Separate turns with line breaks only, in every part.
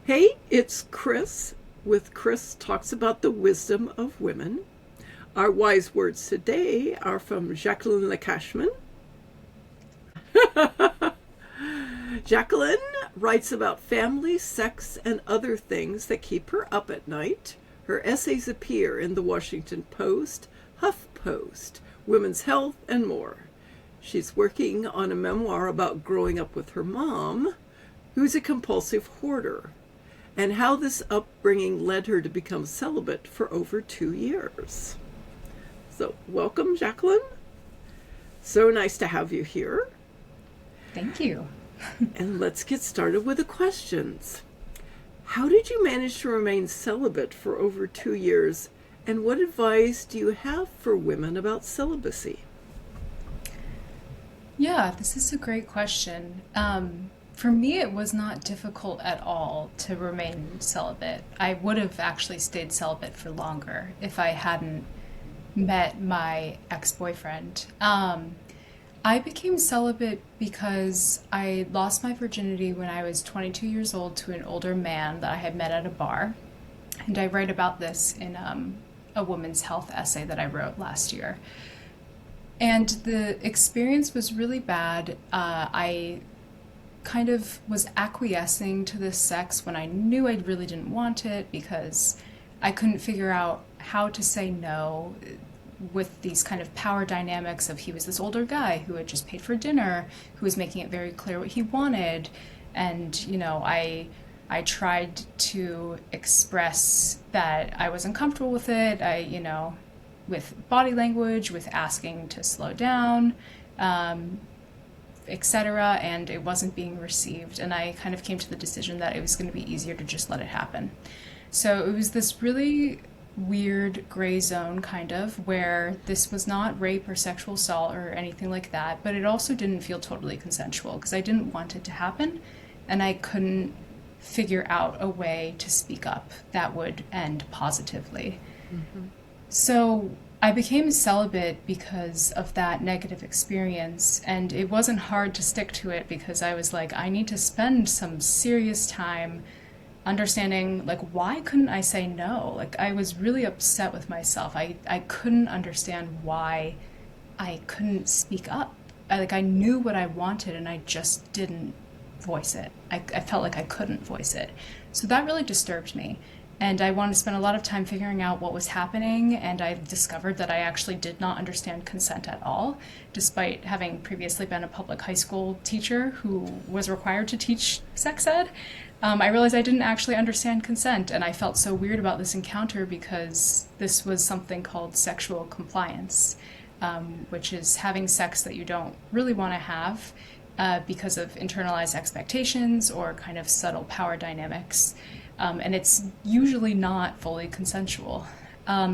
Hey, it's Chris with Chris Talks About the Wisdom of Women. Our wise words today are from Jacqueline LeKachman. Jacqueline writes about family, sex, and other things that keep her up at night. Her essays appear in the Washington Post, HuffPost, Women's Health, and more. She's working on a memoir about growing up with her mom, who's a compulsive hoarder, and how this upbringing led her to become celibate for over 2 years. So, welcome, Jacqueline. So nice to have you here.
Thank you.
And let's get started with the questions. How did you manage to remain celibate for over 2 years? And what advice do you have for women about celibacy?
Yeah, this is a great question. For me, it was not difficult at all to remain celibate. I would have actually stayed celibate for longer if I hadn't met my ex-boyfriend. I became celibate because I lost my virginity when I was 22 years old to an older man that I had met at a bar. And I write about this in a women's health essay that I wrote last year. And the experience was really bad. I kind of was acquiescing to this sex when I knew I really didn't want it because I couldn't figure out how to say no with these kind of power dynamics of he was this older guy who had just paid for dinner, who was making it very clear what he wanted. And, I tried to express that I was uncomfortable with it. With body language, with asking to slow down, etc. And it wasn't being received. And I kind of came to the decision that it was going to be easier to just let it happen. So it was this really weird gray zone kind of where this was not rape or sexual assault or anything like that, but it also didn't feel totally consensual because I didn't want it to happen and I couldn't figure out a way to speak up that would end positively. So I became celibate because of that negative experience, and it wasn't hard to stick to it because I was like, I need to spend some serious time understanding, like, why couldn't I say no? Like, I was really upset with myself. I couldn't understand why I couldn't speak up. I knew what I wanted, and I just didn't voice it. I felt like I couldn't voice it. So that really disturbed me. And I wanted to spend a lot of time figuring out what was happening, and I discovered that I actually did not understand consent at all, despite having previously been a public high school teacher who was required to teach sex ed. I realized I didn't actually understand consent, and I felt so weird about this encounter because this was something called sexual compliance, which is having sex that you don't really want to have because of internalized expectations or kind of subtle power dynamics. And it's usually not fully consensual.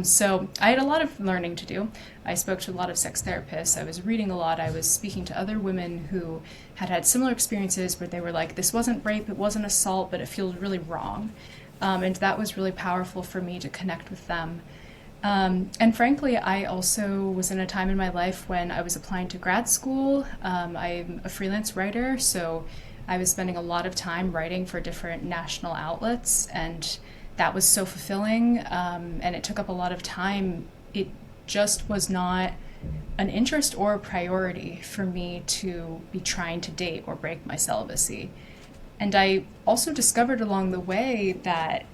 So I had a lot of learning to do. I spoke to a lot of sex therapists. I was reading a lot. I was speaking to other women who had had similar experiences where they were like, this wasn't rape, it wasn't assault, but it feels really wrong. And that was really powerful for me to connect with them. And frankly, I also was in a time in my life when I was applying to grad school. I'm a freelance writer, so I was spending a lot of time writing for different national outlets, and that was so fulfilling, and it took up a lot of time. It just was not an interest or a priority for me to be trying to date or break my celibacy. And I also discovered along the way that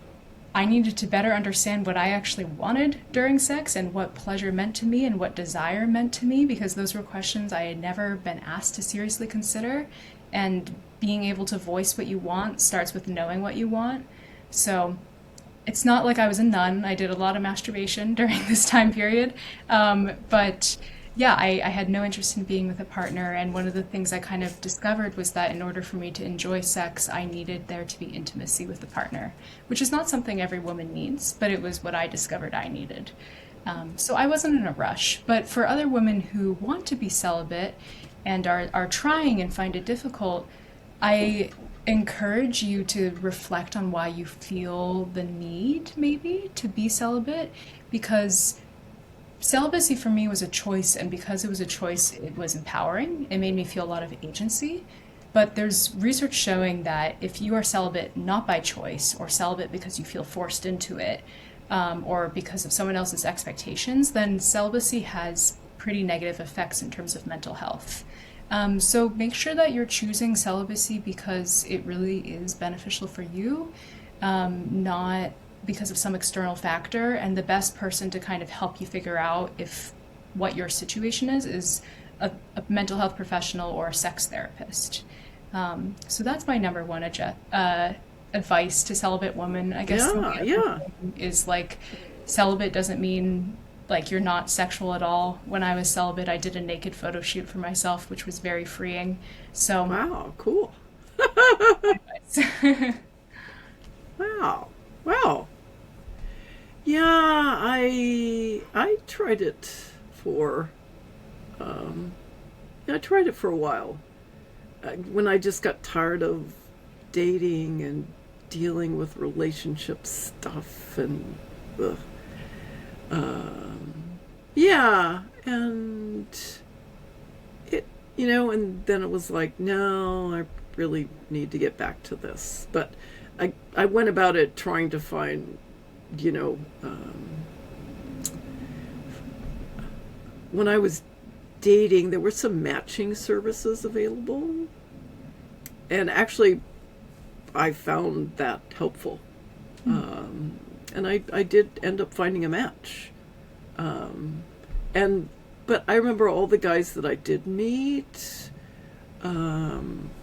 I needed to better understand what I actually wanted during sex and what pleasure meant to me and what desire meant to me, because those were questions I had never been asked to seriously consider. And being able to voice what you want starts with knowing what you want. So it's not like I was a nun. I did a lot of masturbation during this time period. But yeah, I had no interest in being with a partner. And one of the things I kind of discovered was that in order for me to enjoy sex, I needed there to be intimacy with the partner, which is not something every woman needs, but it was what I discovered I needed. So I wasn't in a rush. But for other women who want to be celibate and are trying and find it difficult, I encourage you to reflect on why you feel the need, maybe, to be celibate, because celibacy for me was a choice, and because it was a choice, it was empowering. It made me feel a lot of agency. But there's research showing that if you are celibate not by choice or celibate because you feel forced into it, or because of someone else's expectations, then celibacy has pretty negative effects in terms of mental health. So make sure that you're choosing celibacy because it really is beneficial for you, not because of some external factor. And the best person to kind of help you figure out if what your situation is a mental health professional or a sex therapist. So that's my number one advice to celibate women. I guess the
Yeah,
other
yeah.
thing is like celibate doesn't mean like you're not sexual at all. When I was celibate, I did a naked photo shoot for myself, which was very freeing. So,
Wow, cool. Wow. Wow. Yeah, I tried it for um yeah, I tried it for a while. When I just got tired of dating and dealing with relationship stuff and ugh. Yeah, and it, and then it was like, no, I really need to get back to this. But I went about it trying to find, you know, when I was dating, there were some matching services available. And actually, I found that helpful. And I did end up finding a match. And but I remember all the guys that I did meet.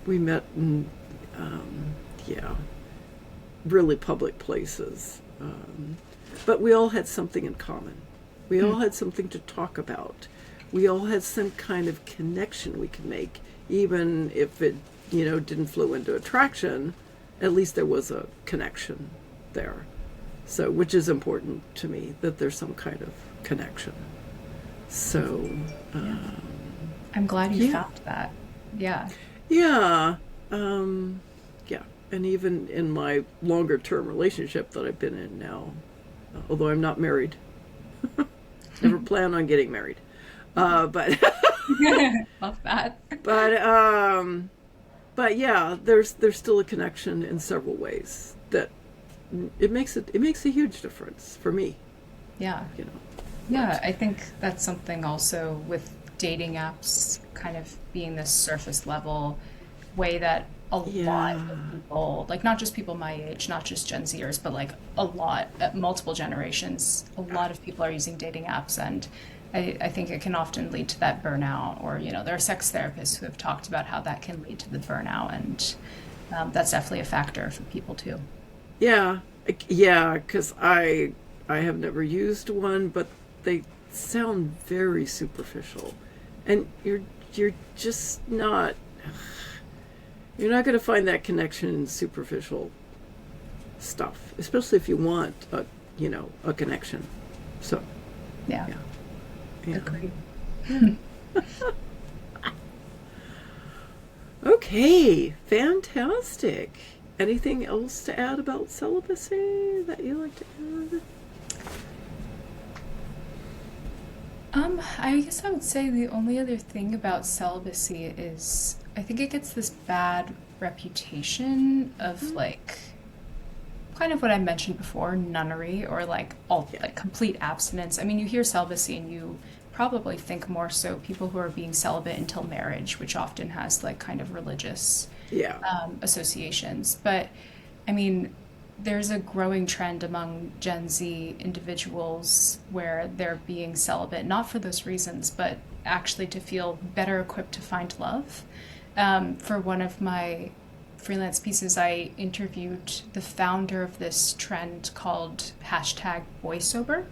We met in yeah, really public places. But we all had something in common. We all had something to talk about. We all had some kind of connection we could make, even if it, didn't flow into attraction. At least there was a connection there. So, which is important to me, that there's some kind of connection. So,
I'm glad you
yeah,
found that. Yeah.
yeah, yeah. And even in my longer term relationship that I've been in now, although I'm not married, never plan on getting married. But
Love that.
but but yeah, there's still a connection in several ways that it makes a huge difference for me,
Yeah.
you know.
Yeah,
But
I think that's something also with dating apps kind of being this surface level way that a lot
yeah,
of people, like not just people my age, not just Gen Zers, but like a lot, multiple generations, a lot of people are using dating apps. And I think it can often lead to that burnout. Or, there are sex therapists who have talked about how that can lead to the burnout. And that's definitely a factor for people too.
yeah, yeah. Because I have never used one, but they sound very superficial, and you're just not. You're not going to find that connection in superficial stuff, especially if you want a connection. So
Yeah,
yeah, yeah.
agree.
Okay, fantastic. Anything else to add about celibacy that you like to add?
I guess I would say the only other thing about celibacy is I think it gets this bad reputation of like kind of what I mentioned before, nunnery or like all
Yeah,
like complete abstinence. I mean, you hear celibacy and you probably think more so people who are being celibate until marriage, which often has like kind of religious
yeah,
associations. But I mean, there's a growing trend among Gen Z individuals where they're being celibate, not for those reasons, but actually to feel better equipped to find love. For one of my freelance pieces, I interviewed the founder of this trend called hashtag boysober,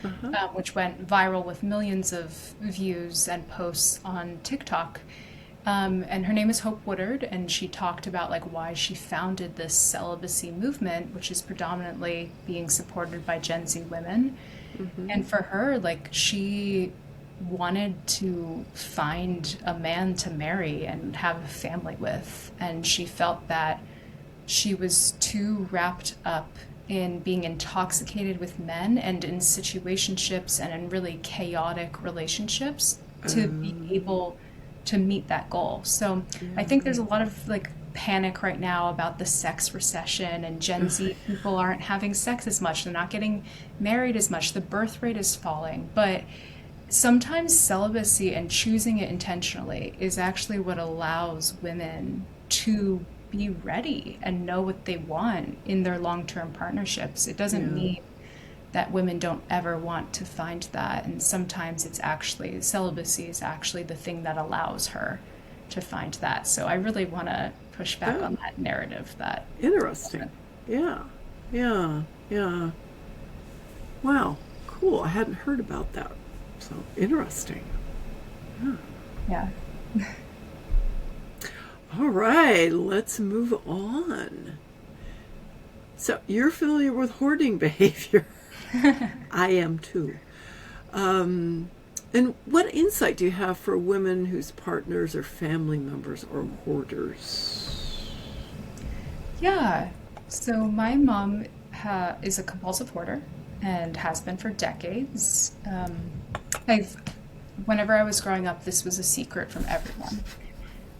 uh-huh.
which went viral with millions of views and posts on TikTok. And her name is Hope Woodard, and she talked about like why she founded this celibacy movement, which is predominantly being supported by Gen Z women.
Mm-hmm.
And for her, like she wanted to find a man to marry and have a family with, and she felt that she was too wrapped up in being intoxicated with men and in situationships and in really chaotic relationships to be
Um,
able to meet that goal. So I think there's a lot of like panic right now about the sex recession, and Gen Z people aren't having sex as much, they're not getting married as much, the birth rate is falling. But sometimes celibacy and choosing it intentionally is actually what allows women to be ready and know what they want in their long-term partnerships. It doesn't
Yeah.
mean that women don't ever want to find that. And sometimes it's actually, celibacy is actually the thing that allows her to find that. So I really want to push back
Oh,
on that narrative that,
interesting. Yeah. Yeah. Yeah. Wow. Cool. I hadn't heard about that. So interesting.
yeah.
All right, let's move on. So you're familiar with hoarding behavior. I am too. And what insight do you have for women whose partners or family members are hoarders?
Yeah. So my mom is a compulsive hoarder and has been for decades. I've, whenever I was growing up, this was a secret from everyone.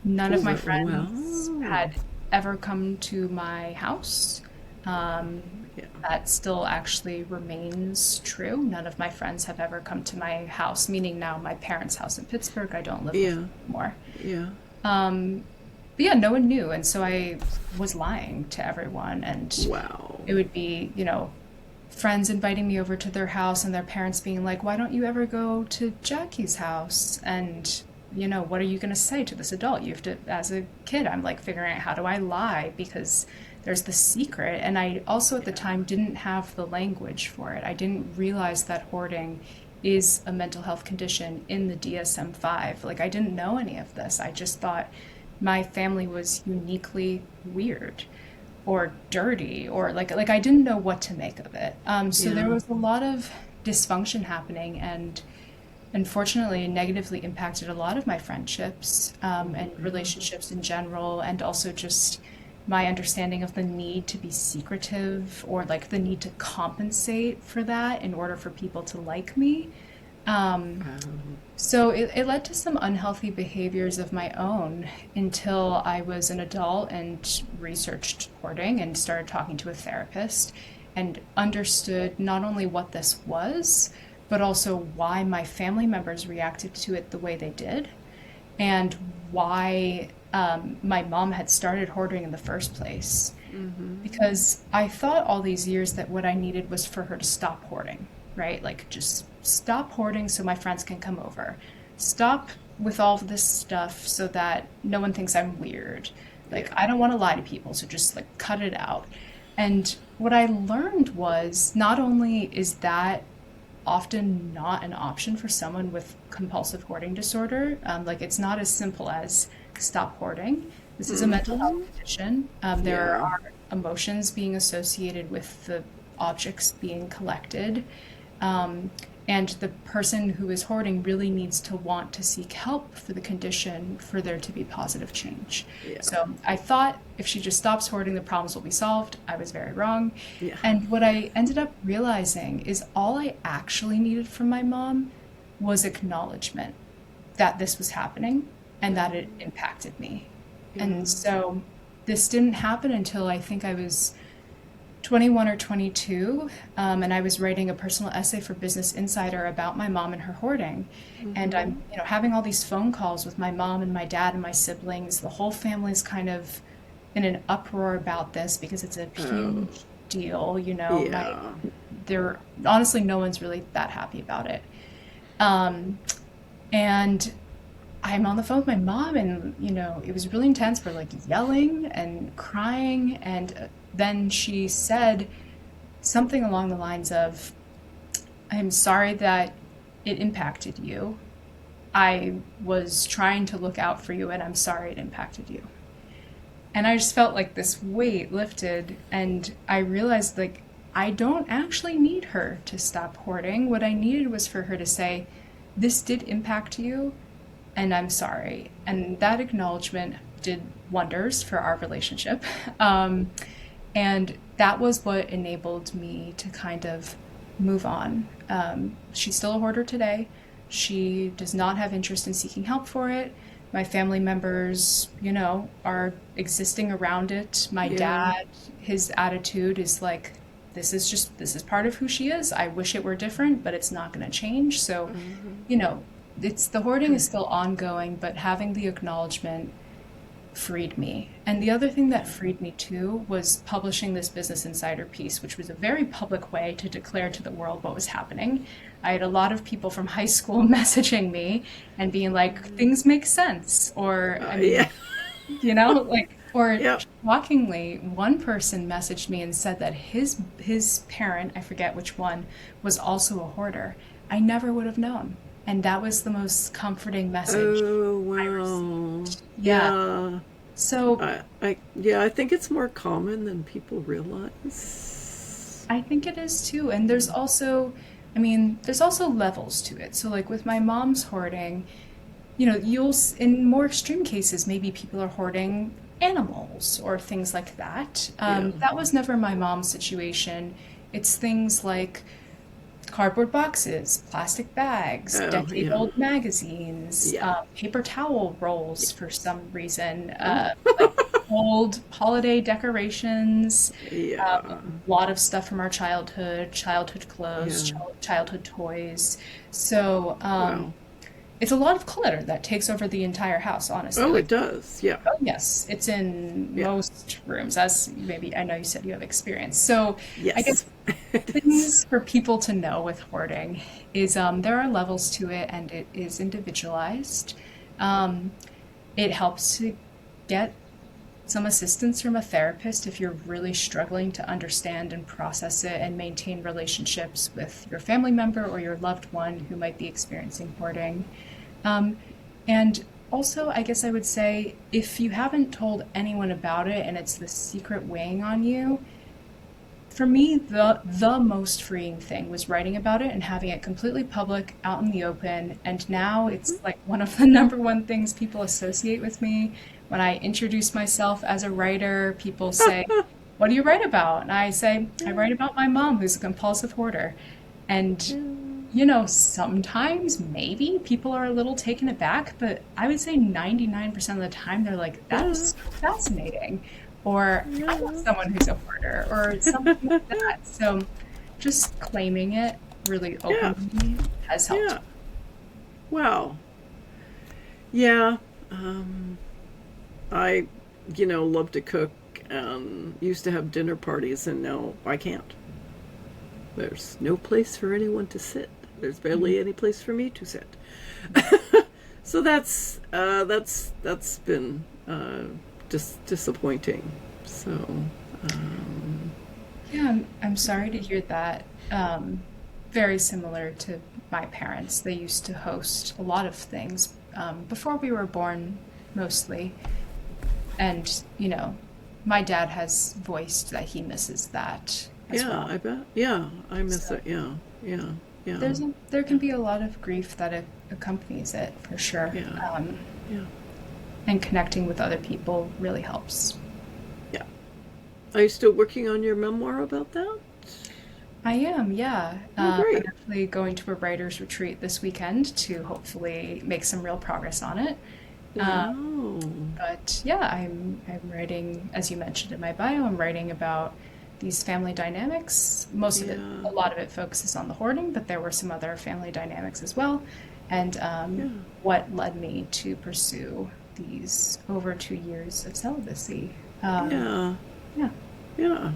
None of my friends
Well,
had ever come to my house. Um,
yeah,
that still actually remains true. None of my friends have ever come to my house, meaning now my parents' house in Pittsburgh. I don't live with
yeah,
them anymore.
yeah,
Um, but yeah, no one knew. And so I was lying to everyone. And
wow,
it would be, friends inviting me over to their house and their parents being like, why don't you ever go to Jackie's house? And, what are you going to say to this adult? You have to, as a kid, I'm like figuring out, how do I lie? Because there's the secret. And I also at the time didn't have the language for it. I didn't realize that hoarding is a mental health condition in the DSM-5. Like, I didn't know any of this. I just thought my family was uniquely weird or dirty, or like I didn't know what to make of it. So there
yeah,
was a lot of dysfunction happening, and unfortunately negatively impacted a lot of my friendships, and relationships in general, and also just my understanding of the need to be secretive, or like the need to compensate for that in order for people to like me. Um,
um,
so it led to some unhealthy behaviors of my own until I was an adult and researched hoarding and started talking to a therapist and understood not only what this was, but also why my family members reacted to it the way they did, and why my mom had started hoarding in the first place. Because I thought all these years that what I needed was for her to stop hoarding, right? Like, just stop hoarding so my friends can come over. Stop with all of this stuff so that no one thinks I'm weird. Like,
yeah,
I don't want to lie to people, so just like cut it out. And what I learned was not only is that often not an option for someone with compulsive hoarding disorder, like, it's not as simple as stop hoarding. This is a mental health condition. There
yeah,
are emotions being associated with the objects being collected. Um, and the person who is hoarding really needs to want to seek help for the condition for there to be positive change.
yeah,
So I thought if she just stops hoarding, the problems will be solved. I was very wrong.
yeah,
And what I ended up realizing is all I actually needed from my mom was acknowledgement that this was happening and that it impacted me.
yeah.
And so this didn't happen until I think I was 21 or 22, and I was writing a personal essay for Business Insider about my mom and her hoarding. And I'm, having all these phone calls with my mom and my dad and my siblings. The whole family's kind of in an uproar about this because it's a
Oh,
huge deal.
yeah,
They're honestly, no one's really that happy about it. Um, and I'm on the phone with my mom, and it was really intense. We're like yelling and crying, and then she said something along the lines of, "I'm sorry that it impacted you. I was trying to look out for you, and I'm sorry it impacted you." And I just felt like this weight lifted, and I realized, like, I don't actually need her to stop hoarding. What I needed was for her to say, "This did impact you, and I'm sorry." And that acknowledgement did wonders for our relationship. Um, and that was what enabled me to kind of move on. She's still a hoarder today. She does not have interest in seeking help for it. My family members, are existing around it. My
Yeah.
dad, his attitude is like, this is part of who she is. I wish it were different, but it's not going to change. So,
Mhm.
you know, it's the hoarding is still ongoing, but having the acknowledgement freed me. And the other thing that freed me too was publishing this Business Insider piece, which was a very public way to declare to the world what was happening. I had a lot of people from high school messaging me and being like, things make sense. Or, I mean,
Yeah.
or
Yeah.
shockingly, one person messaged me and said that his parent, I forget which one, was also a hoarder. I never would have known. And that was the most comforting message
Oh,
I
wow.
received. Yeah.
Yeah.
So
I think it's more common than people realize.
I think it is too. And there's also levels to it. So like with my mom's hoarding, in more extreme cases, maybe people are hoarding animals or things like that.
Yeah.
That was never my mom's situation. It's things like cardboard boxes, plastic bags,
Oh, yeah.
decade-old magazines,
Yeah.
paper towel rolls for some reason,
Oh.
like old holiday decorations, a
Yeah.
lot of stuff from our childhood clothes,
Yeah.
childhood toys. So,
Wow.
it's a lot of clutter that takes over the entire house, honestly.
Oh,
Like,
it does. Yeah.
oh yes, it's in
Yeah.
most rooms, as maybe I know you said you have experience. So I guess
Yes. It is.
things for people to know with hoarding is there are levels to it and it is individualized. Um, it helps to get some assistance from a therapist if you're really struggling to understand and process it and maintain relationships with your family member or your loved one who might be experiencing hoarding. Um, and also, I guess I would say if you haven't told anyone about it and it's the secret weighing on you, for me, the most freeing thing was writing about it and having it completely public, out in the open. And now it's like one of the number one things people associate with me. When I introduce myself as a writer, people say, "What do you write about?" And I say, "I write about my mom, who's a compulsive hoarder." And sometimes maybe people are a little taken aback, but I would say 99% of the time they're like, that
Yeah.
is so fascinating. Or I know
Yeah.
someone who's a hoarder, or something like that. So just claiming it really
Yeah.
openly has helped.
Yeah. Wow. Yeah. Um, I, love to cook and used to have dinner parties, and now I can't. There's no place for anyone to sit. There's barely any place for me to sit. So that's been just disappointing. So
Yeah, I'm sorry to hear that. Very similar to my parents. They used to host a lot of things before we were born, mostly. And, my dad has voiced that he misses that as
yeah,
well.
I bet. Yeah, I miss
So
it. Yeah, yeah, yeah,
there can be a lot of grief that accompanies it for sure.
yeah, yeah,
And connecting with other people really helps.
yeah. Are you still working on your memoir about that?
I am, yeah.
Oh,
I'm
great.
actually going to a writer's retreat this weekend to hopefully make some real progress on it. Um,
Wow.
but yeah, I'm writing, as you mentioned in my bio, I'm writing about these family dynamics.
Yeah,
A lot of it focuses on the hoarding, but there were some other family dynamics as well, and
yeah,
what led me to pursue these over 2 years of celibacy.
yeah,
Yeah.
yeah,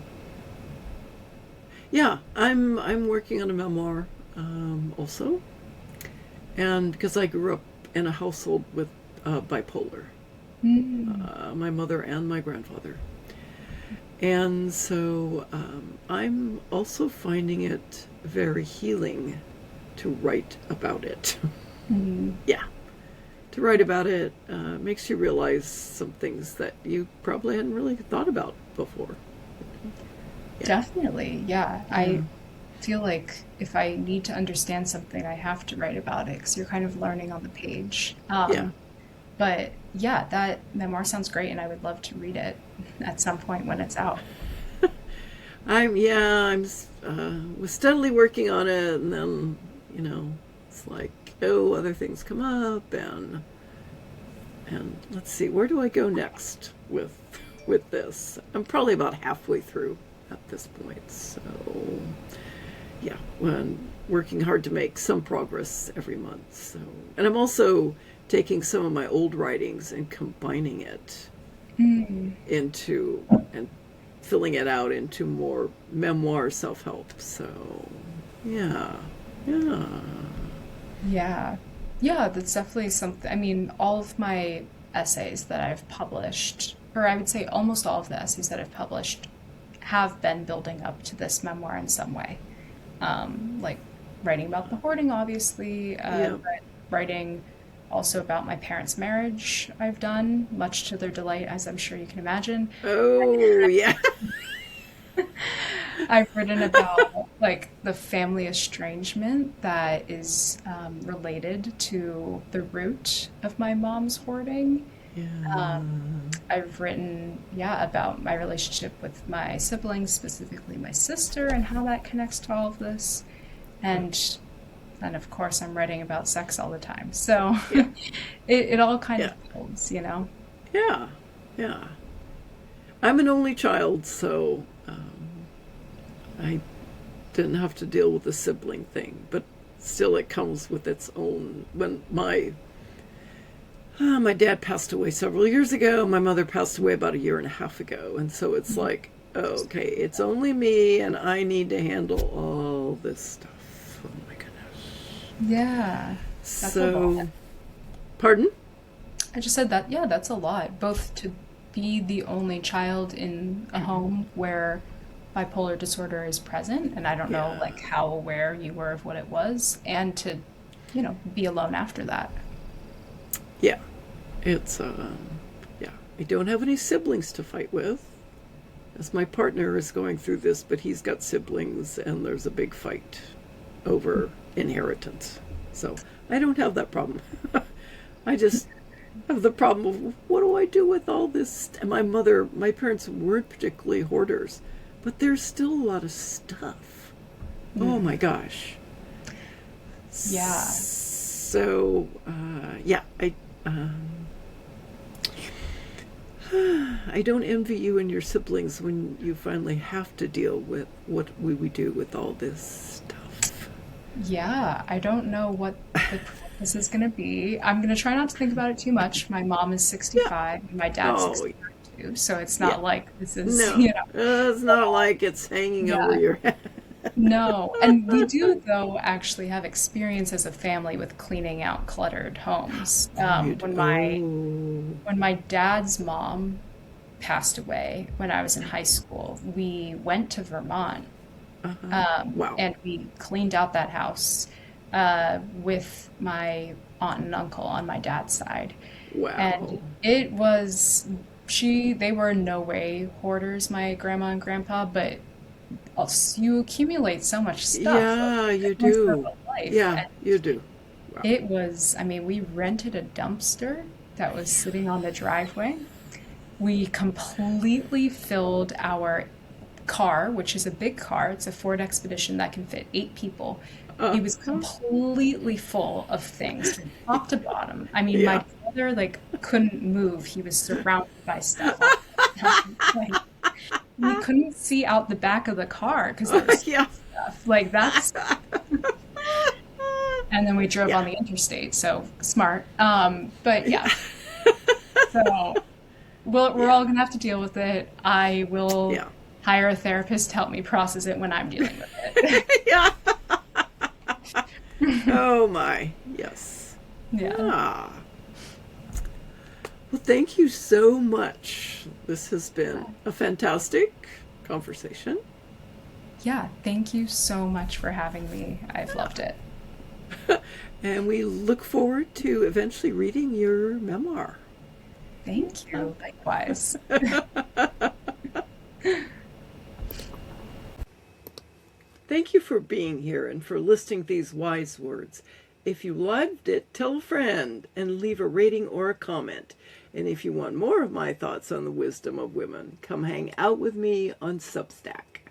yeah. I'm working on a memoir, also, and because I grew up in a household with bipolar,
Mm,
my mother and my grandfather. And so I'm also finding it very healing to write about it.
mm,
Yeah. To write about it makes you realize some things that you probably hadn't really thought about before. Yeah.
definitely, yeah.
Yeah.
I feel like if I need to understand something, I have to write about it because you're kind of learning on the page.
Yeah.
But yeah, that memoir sounds great, and I would love to read it at some point when it's out.
Was steadily working on it, and then, it's like, oh, other things come up, and And let's see, where do I go next with this? I'm probably about halfway through at this point. So, yeah, I'm working hard to make some progress every month. So, and I'm also taking some of my old writings and combining it into and filling it out into more memoir self-help. So, yeah.
Yeah. Yeah, that's definitely something. I mean, all of my essays that I've published, or I would say almost all of the essays that I've published, have been building up to this memoir in some way. Like writing about the hoarding, obviously,
Yeah.
but writing also about my parents' marriage, I've done, much to their delight, as I'm sure you can imagine.
Oh, yeah.
I've written about like the family estrangement that is related to the root of my mom's hoarding.
Yeah.
Um, I've written, yeah, about my relationship with my siblings, specifically my sister, and how that connects to all of this. And then, of course, I'm writing about sex all the time. So
Yeah.
it all kind
Yeah.
of builds, you know?
Yeah. Yeah. I'm an only child, so I didn't have to deal with the sibling thing, but still it comes with its own. When my dad passed away several years ago, my mother passed away about a year and a half ago, and so it's like, oh, okay, it's only me, and I need to handle all this stuff. Oh my goodness.
Yeah, that's a lot.
So, pardon?
I just said that, yeah, that's a lot. Both to be the only child in a home where bipolar disorder is present, and I don't know
Yeah.
like how aware you were of what it was, and to, be alone after that.
Yeah. It's yeah. I don't have any siblings to fight with, as my partner is going through this, but he's got siblings, and there's a big fight over inheritance. So I don't have that problem. I just have the problem of what do I do with all this? And my parents weren't particularly hoarders, but there's still a lot of stuff. Oh my gosh.
Yeah.
So yeah, I don't envy you and your siblings when you finally have to deal with what we do with all this stuff.
Yeah, I don't know what the this is going to be. I'm going to try not to think about it too much. My mom is
Yeah.
65, and my dad's
Oh,
65 too, so it's
yeah.
not like this is,
No, it's not like it's hanging over
yeah.
your head.
No, and we do, though, actually have experience as a family with cleaning out cluttered homes.
Oh, you do.
When my dad's mom passed away when I was in high school, we went to Vermont,
Oh, wow.
and we cleaned out that house with my aunt and uncle on my dad's side,
Wow.
and it was they were in no way hoarders, my grandma and grandpa, but you accumulate so much stuff over
Yeah,
the
you
course of
do.
a life.
Yeah,
And
you do. Wow.
it was, I mean, we rented a dumpster that was sitting on the driveway. We completely filled our car, which is a big car. It's a Ford Expedition that can fit 8 people. It was
Uh-huh.
completely full of things from top to bottom. I mean,
Yeah.
my brother like couldn't move. He was surrounded by stuff all the time. Like, we couldn't see out the back of the car because there was
Yeah.
stuff. Like that's, and then we drove
Yeah.
on the interstate, so smart. But yeah, so we're
Yeah.
all gonna have to deal with it. I will
Yeah.
hire a therapist to help me process it when I'm dealing with it.
Yeah. Oh my. Yes.
Yeah.
Ah. Well, thank you so much. This has been a fantastic conversation.
Yeah, thank you so much for having me. I've loved it.
And we look forward to eventually reading your memoir.
Thank you. Likewise.
Thank you for being here and for listening to these wise words. If you loved it, tell a friend and leave a rating or a comment. And if you want more of my thoughts on the wisdom of women, come hang out with me on Substack.